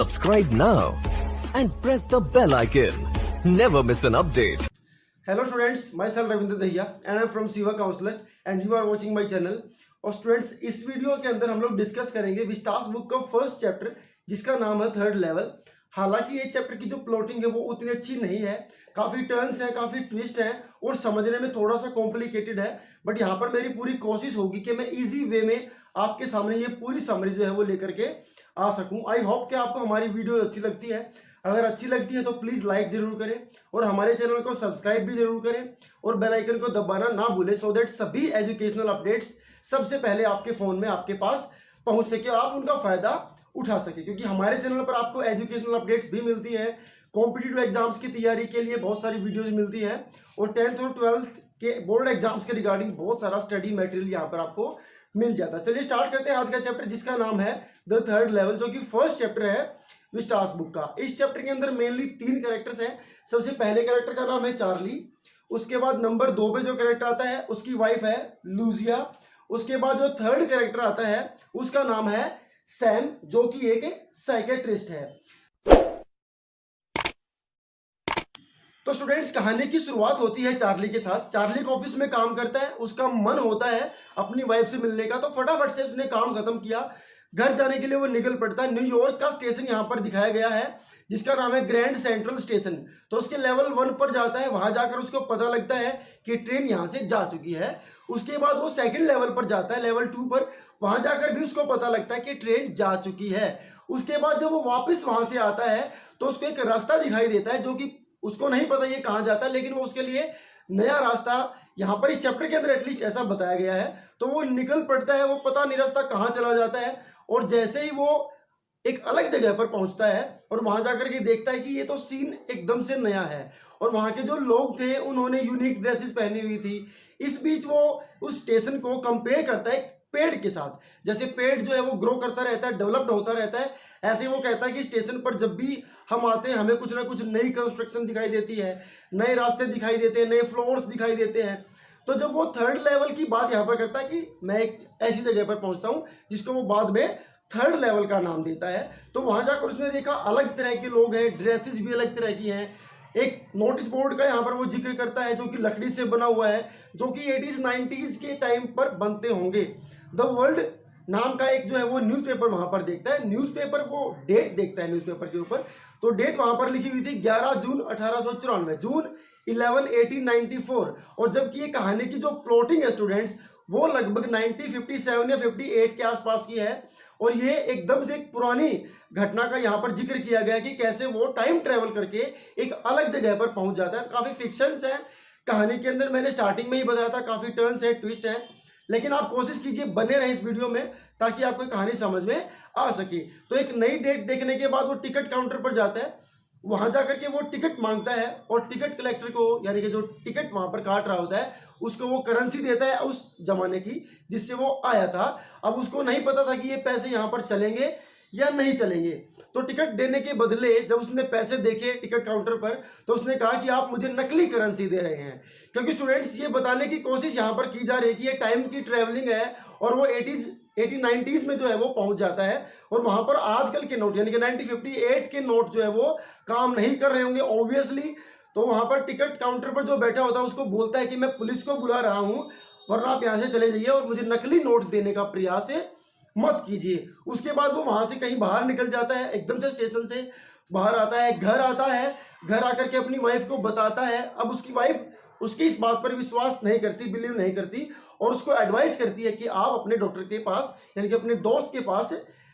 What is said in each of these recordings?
Subscribe now and press the bell icon. Never miss an update. Hello students, myself Ravindra Dahiya and I am from Siva Counselors and you are watching my channel. और students इस video के अंदर हम लोग discuss करेंगे Vistas book का first chapter जिसका नाम है थर्ड लेवल। हालांकि ये चैप्टर की जो प्लॉटिंग है वो उतनी अच्छी नहीं है, काफ़ी टर्न्स हैं, काफ़ी ट्विस्ट हैं और समझने में थोड़ा सा कॉम्प्लिकेटेड है। बट यहाँ पर मेरी पूरी कोशिश होगी कि मैं इजी वे में आपके सामने ये पूरी समरी जो है वो लेकर के आ सकूँ। आई होप कि आपको हमारी वीडियो अच्छी लगती है। अगर अच्छी लगती है तो प्लीज़ लाइक ज़रूर करें और हमारे चैनल को सब्सक्राइब भी जरूर करें और बेल आइकन को दबाना ना भूलें सो दैट सभी एजुकेशनल अपडेट्स सबसे पहले आपके फ़ोन में आपके पास पहुंच सके, आप उनका फ़ायदा उठा सके। क्योंकि हमारे चैनल पर आपको एजुकेशनल अपडेट्स भी मिलती है, कॉम्पिटिटिव एग्जाम्स की तैयारी के लिए बहुत सारी वीडियोज़ मिलती है और 10th और 12th के बोर्ड एग्जाम्स के रिगार्डिंग बहुत सारा स्टडी मटेरियल यहाँ पर आपको मिल जाता है। चलिए स्टार्ट करते हैं आज का चैप्टर जिसका नाम है द थर्ड लेवल, जो कि फर्स्ट चैप्टर है विस्टास बुक का। इस चैप्टर के अंदर मेनली 3 कैरेक्टर्स हैं। सबसे पहले कैरेक्टर का नाम है चार्ली, उसके बाद नंबर 2 पे जो कैरेक्टर आता है उसकी वाइफ है लूजिया, उसके बाद जो थर्ड कैरेक्टर आता है उसका नाम है सैम जो कि एक साइकेट्रिस्ट है। तो स्टूडेंट्स कहानी की शुरुआत होती है चार्ली के साथ। चार्ली को ऑफिस में काम करता है, उसका मन होता है अपनी वाइफ से मिलने का, तो फटाफट से उसने काम खत्म किया, घर जाने के लिए वो निकल पड़ता है। न्यूयॉर्क का स्टेशन यहाँ पर दिखाया गया है जिसका नाम है ग्रैंड सेंट्रल स्टेशन। तो उसके लेवल 1 पर जाता है, वहां जाकर उसको पता लगता है कि ट्रेन यहाँ से जा चुकी है। उसके बाद वो सेकंड लेवल पर जाता है, लेवल 2 पर, वहां जाकर भी उसको पता लगता है कि ट्रेन जा चुकी है। उसके बाद जब वो वापस वहां से आता है तो उसको एक रास्ता दिखाई देता है जो कि उसको नहीं पता ये कहाँ जाता है, लेकिन वो उसके लिए नया रास्ता यहाँ पर इस चैप्टर के अंदर एटलीस्ट ऐसा बताया गया है। तो वो निकल पड़ता है, वो पता नहीं रास्ता कहाँ चला जाता है और जैसे ही वो एक अलग जगह पर पहुंचता है और वहां जाकर के देखता है कि ये तो सीन एकदम से नया है और वहां के जो लोग थे उन्होंने यूनिक ड्रेसेस पहनी हुई थी। इस बीच वो उस स्टेशन को कंपेयर करता है पेड़ के साथ। जैसे पेड़ जो है वो ग्रो करता रहता है, डेवलप्ड होता रहता है, ऐसे वो कहता है कि स्टेशन पर जब भी हम आते हैं हमें कुछ ना कुछ नई कंस्ट्रक्शन दिखाई देती है, नए रास्ते दिखाई देते हैं, नए फ्लोर्स दिखाई देते हैं। तो जब वो थर्ड लेवल की बात यहाँ पर करता है कि मैं एक ऐसी जगह पर पहुंचता हूँ जिसको वो बाद में थर्ड लेवल का नाम देता है, तो वहां जाकर उसने देखा अलग तरह के लोग हैं, ड्रेसेस भी अलग तरह की हैं। एक नोटिस बोर्ड का यहाँ पर वो जिक्र करता है जो कि लकड़ी से बना हुआ है, जो कि 80s 90s के टाइम पर बनते होंगे। द वर्ल्ड नाम का एक जो है वो न्यूज़पेपर वहां पर देखता है। न्यूज़पेपर वो डेट देखता है न्यूज़पेपर के ऊपर, तो डेट वहां पर लिखी हुई थी 11 जून 1894, जून 11 1894। और जबकि ये कहानी की जो प्लॉटिंग है स्टूडेंट्स वो लगभग 1957 या 58 के आसपास की है और ये एकदम से एक पुरानी घटना का यहाँ पर जिक्र किया गया कि कैसे वो टाइम ट्रेवल करके एक अलग जगह पर पहुंच जाता है। काफी फिक्शंस है कहानी के अंदर, मैंने स्टार्टिंग में ही बताया था, काफी टर्न्स है, ट्विस्ट है, लेकिन आप कोशिश कीजिए बने रहे इस वीडियो में ताकि आपको कहानी समझ में आ सके। तो एक नई डेट देखने के बाद वो टिकट काउंटर पर जाता है, वहां जाकर के वो टिकट मांगता है और टिकट कलेक्टर को यानी कि जो टिकट वहां पर काट रहा होता है उसको वो करेंसी देता है उस जमाने की जिससे वो आया था। अब उसको नहीं पता था कि ये पैसे यहाँ पर चलेंगे या नहीं चलेंगे, तो टिकट देने के बदले जब उसने पैसे देखे टिकट काउंटर पर तो उसने कहा कि आप मुझे नकली करेंसी दे रहे हैं। क्योंकि स्टूडेंट्स ये बताने की कोशिश यहाँ पर की जा रही है कि ये टाइम की ट्रेवलिंग है और वो 80s 90s में जो है वो पहुंच जाता है और वहां पर आजकल के नोट यानी कि 1958 के नोट जो है वो काम नहीं कर रहे होंगे ऑब्वियसली। तो वहां पर टिकट काउंटर पर जो बैठा होता है उसको बोलता है कि मैं पुलिस को बुला रहा हूं वरना आप यहां से चले जाइए और मुझे नकली नोट देने का प्रयास मत कीजिए। उसके बाद वो वहां से कहीं बाहर निकल जाता है, एकदम से स्टेशन से बाहर आता है, घर आता है, घर आकर के अपनी वाइफ को बताता है। अब उसकी वाइफ उसकी इस बात पर विश्वास नहीं करती, बिलीव नहीं करती और उसको एडवाइस करती है कि आप अपने डॉक्टर के पास यानी कि अपने दोस्त के पास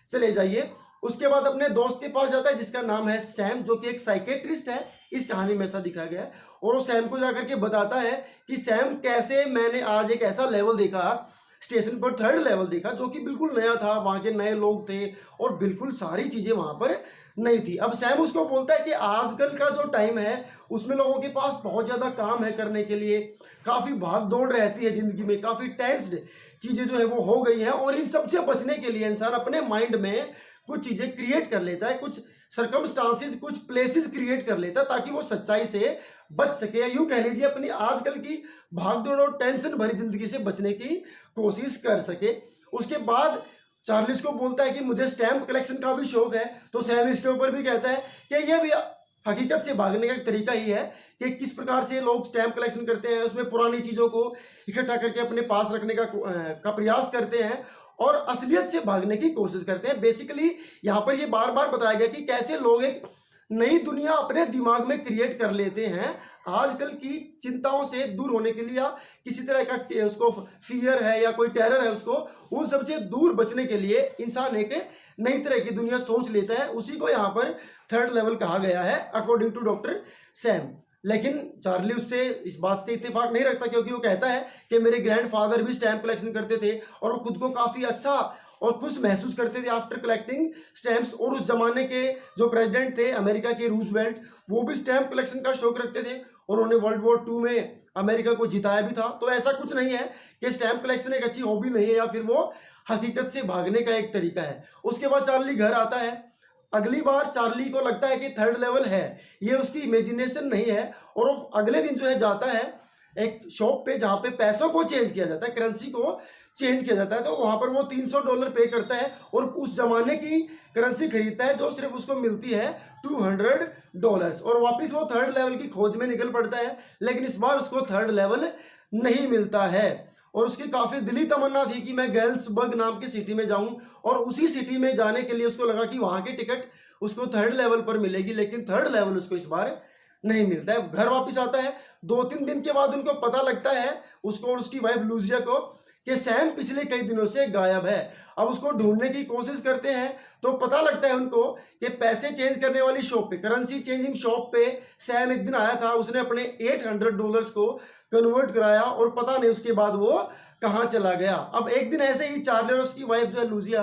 चले जाइए। उसके बाद अपने दोस्त के पास जाता है जिसका नाम है सैम, जो कि एक साइकेट्रिस्ट है, इस कहानी में ऐसा दिखाया गया है। और वो सैम को जाकर के बताता है कि सैम कैसे मैंने आज एक ऐसा लेवल देखा स्टेशन पर, थर्ड लेवल देखा जो कि बिल्कुल नया था, वहां के नए लोग थे और बिल्कुल सारी चीजें वहां पर नहीं थी। अब सैम उसको बोलता है कि आजकल का जो टाइम है उसमें लोगों के पास बहुत ज्यादा काम है करने के लिए, काफी भाग दौड़ रहती है जिंदगी में, काफी टेंस्ड चीजें जो है वो हो गई हैं और इन सबसे बचने के लिए इंसान अपने माइंड में कुछ चीजें क्रिएट कर लेता है, कुछ सर्कमस्टांसेस, कुछ प्लेसेस क्रिएट कर लेता है ताकि वो सच्चाई से बच सके, या यूं कह लीजिए अपनी आजकल की भागदौड़ और टेंशन भरी जिंदगी से बचने की कोशिश कर सके। उसके बाद चार्ली इसको बोलता है कि मुझे स्टैम्प कलेक्शन का भी शौक है, तो सैम इसके ऊपर भी कहता है कि यह भी हकीकत से भागने का एक तरीका ही है कि किस प्रकार से लोग स्टैम्प कलेक्शन करते हैं, उसमें पुरानी चीज़ों को इकट्ठा करके अपने पास रखने का प्रयास करते हैं और असलियत से भागने की कोशिश करते हैं। बेसिकली यहाँ पर ये बार बार बताया गया कि कैसे लोग एक नई दुनिया अपने दिमाग में क्रिएट कर लेते हैं आजकल की चिंताओं से दूर होने के लिए, या किसी तरह का उसको फियर है या कोई टेरर है, उसको उन सबसे दूर बचने के लिए इंसान एक नई तरह की दुनिया सोच लेता है। उसी को यहाँ पर थर्ड लेवल कहा गया है अकॉर्डिंग टू डॉक्टर सैम। लेकिन चार्ली उससे इस बात से इत्तेफाक नहीं रखता, क्योंकि वो कहता है कि मेरे ग्रैंडफादर भी स्टैम्प कलेक्शन करते थे और वो खुद को काफ़ी अच्छा और खुश महसूस करते थे आफ्टर कलेक्टिंग स्टैम्प्स। और उस जमाने के जो प्रेसिडेंट थे अमेरिका के, रूजवेल्ट, वो भी स्टैम्प कलेक्शन का शौक रखते थे और उन्होंने वर्ल्ड वॉर 2 में अमेरिका को जिताया भी था। तो ऐसा कुछ नहीं है कि स्टैम्प कलेक्शन एक अच्छी हॉबी नहीं है या फिर वो हकीकत से भागने का एक तरीका है। उसके बाद चार्ली घर आता है। अगली बार चार्ली को लगता है कि थर्ड लेवल है, ये उसकी इमेजिनेशन नहीं है, और वो अगले दिन जो है जाता है एक शॉप पे जहाँ पे पैसों को चेंज किया जाता है, करेंसी को चेंज किया जाता है। तो वहां पर वो $300 पे करता है और उस जमाने की करेंसी खरीदता है जो सिर्फ उसको मिलती है $200, और वापस वो थर्ड लेवल की खोज में निकल पड़ता है। लेकिन इस बार उसको थर्ड लेवल नहीं मिलता है और उसकी काफी दिली तमन्ना थी कि मैं गैल्सबर्ग नाम की सिटी में जाऊं, और उसी सिटी में जाने के लिए उसको लगा कि वहां की टिकट उसको थर्ड लेवल पर मिलेगी, लेकिन थर्ड लेवल उसको इस बार नहीं मिलता है। घर वापस आता है। 2-3 दिन के बाद उनको पता लगता है, उसको और उसकी वाइफ लूजिया को, कि सैम पिछले कई दिनों से गायब है। अब उसको ढूंढने की कोशिश करते हैं तो पता लगता है उनको कि पैसे चेंज करने वाली शॉप पे, करेंसी चेंजिंग शॉप पे सैम एक दिन आया था। उसने अपने $800 को कन्वर्ट कराया और पता नहीं उसके बाद वो कहाँ चला गया। अब एक दिन ऐसे ही चार्ली और उसकी वाइफ जो है लूजिया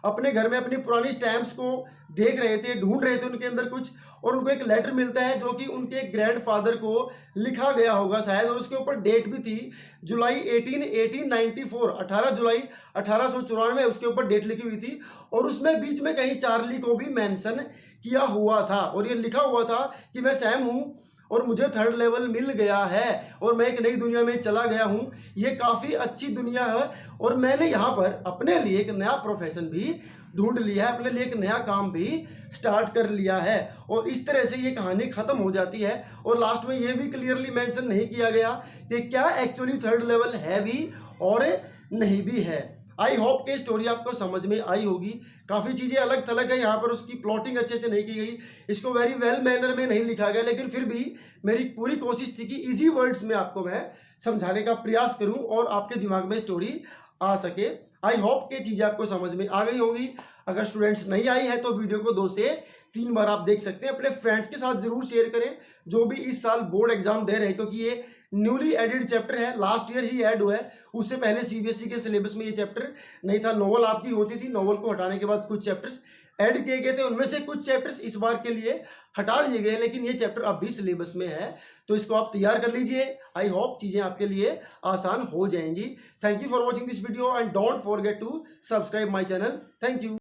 अपने घर में अपनी पुरानी स्टैम्प्स को देख रहे थे, ढूंढ रहे थे उनके अंदर कुछ, और उनको एक लेटर मिलता है जो कि उनके ग्रैंडफादर को लिखा गया होगा शायद, और उसके ऊपर डेट भी थी जुलाई 1894, 18 जुलाई 1894 उसके ऊपर डेट लिखी हुई थी। और उसमें बीच में कहीं चार्ली को भी मेंशन किया हुआ था और ये लिखा हुआ था कि मैं सैम हूँ और मुझे थर्ड लेवल मिल गया है और मैं एक नई दुनिया में चला गया हूँ। ये काफ़ी अच्छी दुनिया है और मैंने यहाँ पर अपने लिए एक नया प्रोफेशन भी ढूंढ लिया है, अपने लिए एक नया काम भी स्टार्ट कर लिया है। और इस तरह से ये कहानी ख़त्म हो जाती है और लास्ट में ये भी क्लियरली मेंशन नहीं किया गया कि क्या एक्चुअली थर्ड लेवल है भी और नहीं भी है। आई होप कि स्टोरी आपको समझ में आई होगी। काफ़ी चीज़ें अलग थलग है यहाँ पर, उसकी प्लॉटिंग अच्छे से नहीं की गई, इसको वेरी वेल मैनर में नहीं लिखा गया, लेकिन फिर भी मेरी पूरी कोशिश थी कि इजी वर्ड्स में आपको मैं समझाने का प्रयास करूँ और आपके दिमाग में स्टोरी आ सके। आई होप कि चीज़ें आपको समझ में आ गई होंगी। अगर स्टूडेंट्स नहीं आई है तो वीडियो को 2 से 3 बार आप देख सकते हैं। अपने फ्रेंड्स के साथ जरूर शेयर करें जो भी इस साल बोर्ड एग्जाम दे रहे हैं, क्योंकि ये न्यूली एडेड चैप्टर है, लास्ट ईयर ही ऐड हुआ है। उससे पहले सीबीएसई के सिलेबस में ये चैप्टर नहीं था। नोवेल आपकी होती थी, नोवेल को हटाने के बाद कुछ चैप्टर्स ऐड किए गए थे, उनमें से कुछ चैप्टर्स इस बार के लिए हटा दिए गए, लेकिन ये चैप्टर अब भी सिलेबस में है, तो इसको आप तैयार कर लीजिए। आई होप चीज़ें आपके लिए आसान हो जाएंगी। Thank you for watching this video and don't forget to subscribe my channel. Thank you.